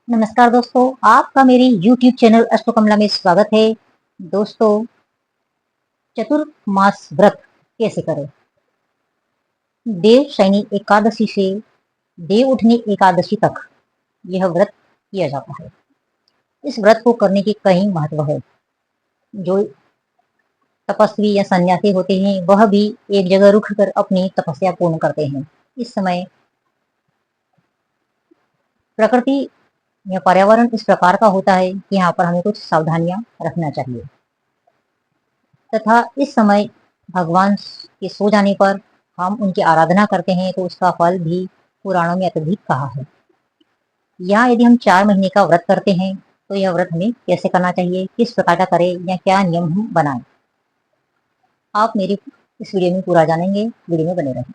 नमस्कार दोस्तों, आपका मेरी YouTube चैनल अष्टकमला में स्वागत है। दोस्तों, चतुर्मास व्रत कैसे करें? देव शयनी एकादशी से देव उठनी एकादशी तक यह व्रत किया जाता है। इस व्रत को करने के कई महत्व है। जो तपस्वी या सन्यासी होते हैं वह भी एक जगह रुक कर अपनी तपस्या पूर्ण करते हैं। इस समय प्रकृति या पर्यावरण इस प्रकार का होता है कि यहाँ पर हमें कुछ सावधानियां रखना चाहिए तथा इस समय भगवान के सो जाने पर हम उनकी आराधना करते हैं तो उसका फल भी पुराणों में अत्यधिक कहा है। यहाँ यदि हम 4 महीने का व्रत करते हैं तो यह व्रत हमें कैसे करना चाहिए, किस प्रकार का करें या क्या नियम हम बनाएं, आप मेरी इस वीडियो में पूरा जानेंगे। वीडियो में बने रहें।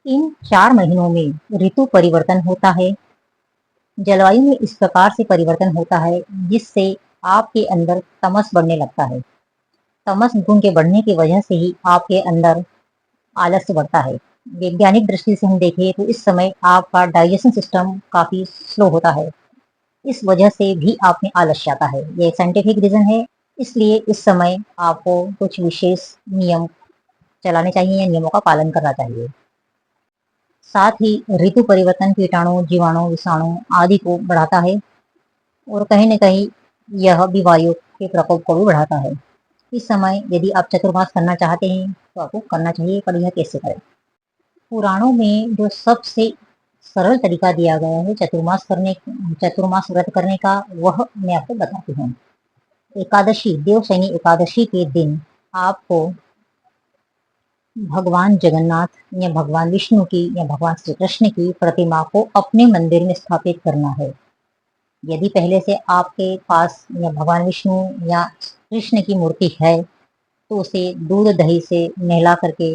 इन 4 महीनों में ऋतु परिवर्तन होता है, जलवायु में इस प्रकार से परिवर्तन होता है जिससे आपके अंदर तमस बढ़ने लगता है। तमस गुण के बढ़ने की वजह से ही आपके अंदर आलस्य बढ़ता है। वैज्ञानिक दृष्टि से हम देखें तो इस समय आपका डाइजेशन सिस्टम काफी स्लो होता है, इस वजह से भी आप में आलस्य आता है। ये साइंटिफिक रीजन है। इसलिए इस समय आपको कुछ विशेष नियम चलाने चाहिए या नियमों का पालन करना चाहिए। साथ ही ऋतु परिवर्तन कीटाणु, जीवाणु, विषाणु आदि को बढ़ाता है और कहीं न कहीं यह बीमारियों के प्रकोप को भी बढ़ाता है। इस समय यदि आप चतुर्मास करना चाहते हैं तो आपको करना चाहिए, पर यह कैसे करें? पुराणों में जो सबसे सरल तरीका दिया गया है चतुर्मास व्रत करने का, वह मैं आपको बताती हूँ। एकादशी, देवशयनी एकादशी के दिन आपको भगवान जगन्नाथ या भगवान विष्णु की या भगवान श्री कृष्ण की प्रतिमा को अपने मंदिर में स्थापित करना है। यदि पहले से आपके पास या भगवान विष्णु या कृष्ण की मूर्ति है तो उसे दूध दही से नहला करके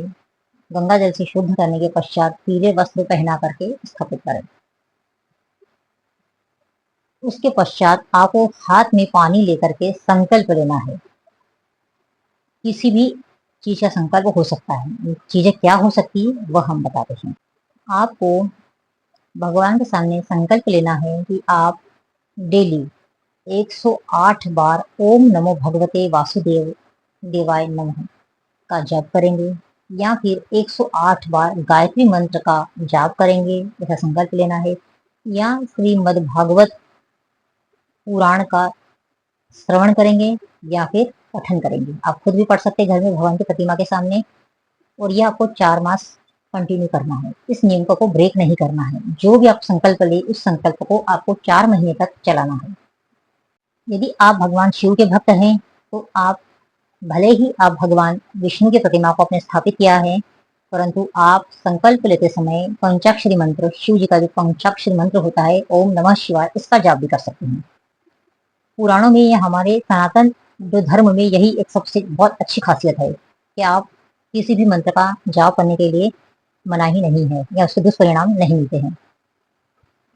गंगा जल से शुद्ध करने के पश्चात पीले वस्त्र पहना करके स्थापित करें। उसके पश्चात आपको हाथ में पानी लेकर के संकल्प लेना है। किसी भी चीज का संकल्प हो सकता है। चीजें क्या हो सकती है वह हम बताते हैं। आपको भगवान के सामने संकल्प लेना है कि आप डेली 108 बार ओम नमो भगवते वासुदेव देवाय नमः का जाप करेंगे या फिर 108 बार गायत्री मंत्र का जाप करेंगे, ऐसा संकल्प लेना है। या श्रीमद् भागवत पुराण का श्रवण करेंगे या फिर पठन करेंगे। आप खुद भी पढ़ सकते हैं घर में भगवान की प्रतिमा के सामने, और यह आपको 4 मास कंटिन्यू करना है। इस नियम को ब्रेक नहीं करना है। जो भी आप संकल्प ले उस संकल्प को आपको 4 महीने तक चलाना है। यदि आप भगवान शिव के भक्त हैं तो आप भले ही आप भगवान विष्णु की प्रतिमा को आपने स्थापित किया है, परंतु आप संकल्प लेते समय पंचाक्षरी मंत्र, शिव जी का जो पंचाक्षरी मंत्र होता है ओम नमः शिवाय, इसका जाप भी कर सकते हैं। पुराणों में या हमारे सनातन जो धर्म में यही एक सबसे बहुत अच्छी खासियत है कि आप किसी भी मंत्र का जाप करने के लिए मनाही नहीं है या उसके दुष्परिणाम नहीं मिलते हैं।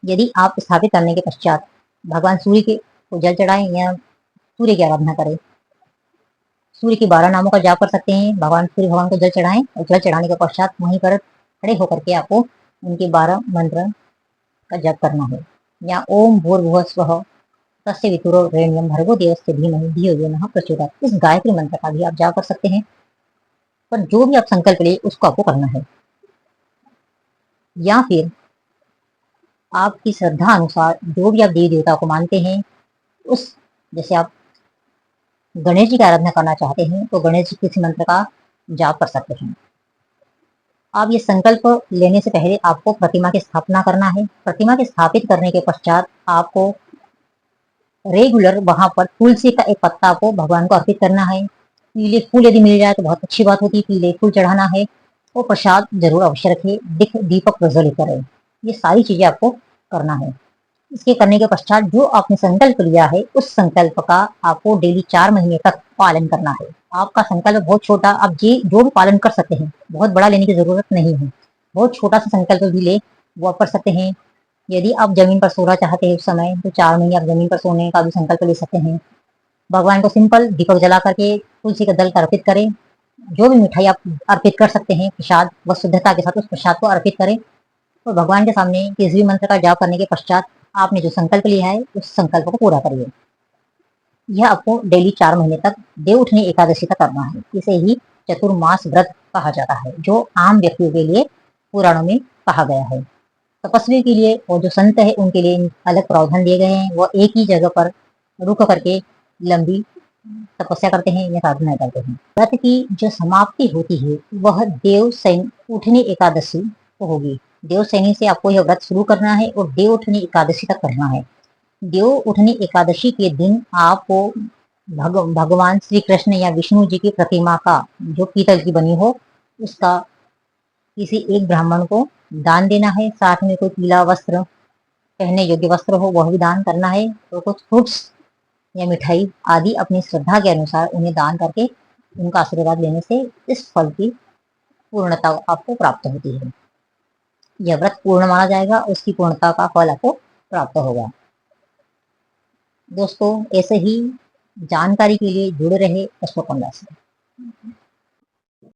यदि आप स्थापित करने के पश्चात भगवान सूर्य के को जल चढ़ाएं या सूर्य की आराधना करें। सूर्य के 12 नामों का जाप कर सकते हैं। भगवान सूर्य भगवान को जल चढ़ाएं और जल चढ़ाने के पश्चात वहीं पर खड़े होकर के आपको उनके 12 मंत्र का जप करना है। या ओम भूर्भुवः स्वः तस्य वितुर्वरेण्यं भर्गो देवस्य धीमहि धियो यो नः प्रचोदयात्, इस गायत्री मंत्र का भी आप जाप कर सकते हैं। पर जो भी आप संकल्प ले उसको आपको करना है। या फिर आपकी श्रद्धा अनुसार जो भी आप देवी देवता को मानते हैं, उस जैसे आप गणेश जी की आराधना करना चाहते हैं तो गणेश जी किसी मंत्र का जाप कर सकते हैं। आप ये संकल्प लेने से पहले आपको प्रतिमा की स्थापना करना है। प्रतिमा के स्थापित करने के पश्चात आपको रेगुलर वहां पर तुलसी का एक पत्ता को भगवान को अर्पित करना है। पीले फूल यदि मिल जाए तो बहुत अच्छी बात होती है, पीले फूल चढ़ाना है और प्रसाद जरूर अवश्य रखिए। दीपक प्रज्वलित करें। ये सारी चीजें आपको करना है। इसके करने के पश्चात जो आपने संकल्प लिया है उस संकल्प का आपको डेली 4 महीने तक पालन करना है। आपका संकल्प बहुत छोटा, आप जो भी पालन कर सकते हैं, बहुत बड़ा लेने की जरूरत नहीं है। बहुत छोटा सा संकल्प भी ले वो आप कर सकते हैं। यदि आप जमीन पर सोना चाहते हैं उस समय तो 4 महीने आप जमीन पर सोने का भी संकल्प ले सकते हैं। भगवान को सिंपल दीपक जला करके तुलसी का दल अर्पित करें। जो भी मिठाई आप अर्पित कर सकते हैं प्रसाद व शुद्धता के साथ उस प्रसाद को अर्पित करें और भगवान के सामने किसी भी मंत्र का जाप करने के पश्चात आपने जो संकल्प लिया है उस संकल्प को पूरा करिए। यह आपको डेली 4 महीने तक देवउठनी एकादशी तक करना है। इसे ही चतुर्मास व्रत कहा जाता है, जो आम व्यक्तियों के लिए पुराणों में कहा गया है। तपस्वी के लिए और जो संत है उनके लिए अलग प्रावधान दिए गए हैं। वह एक ही जगह पर रुक करके लंबी तपस्या करते हैं या साधना करते हैं। व्रत की जो समाप्ति होती है वह देव उठनी एकादशी को होगी। देव सैनी से आपको यह व्रत शुरू करना है और देव उठनी एकादशी तक करना है। देव उठनी एकादशी के दिन आपको भगवान श्री कृष्ण या विष्णु जी की प्रतिमा का, जो पीतल की बनी हो, उसका किसी एक ब्राह्मण को दान देना है। साथ में कोई पीला वस्त्र, पहनने योग्य वस्त्र हो वह भी दान करना है। तो कुछ फ्रूट्स या मिठाई आदि अपनी श्रद्धा के अनुसार उन्हें दान करके उनका आशीर्वाद लेने से इस फल की पूर्णता आपको प्राप्त होती है। यह व्रत पूर्ण माना जाएगा, उसकी पूर्णता का फल आपको प्राप्त होगा। दोस्तों, ऐसे ही जानकारी के लिए जुड़े रहे अश्वकुंडा से।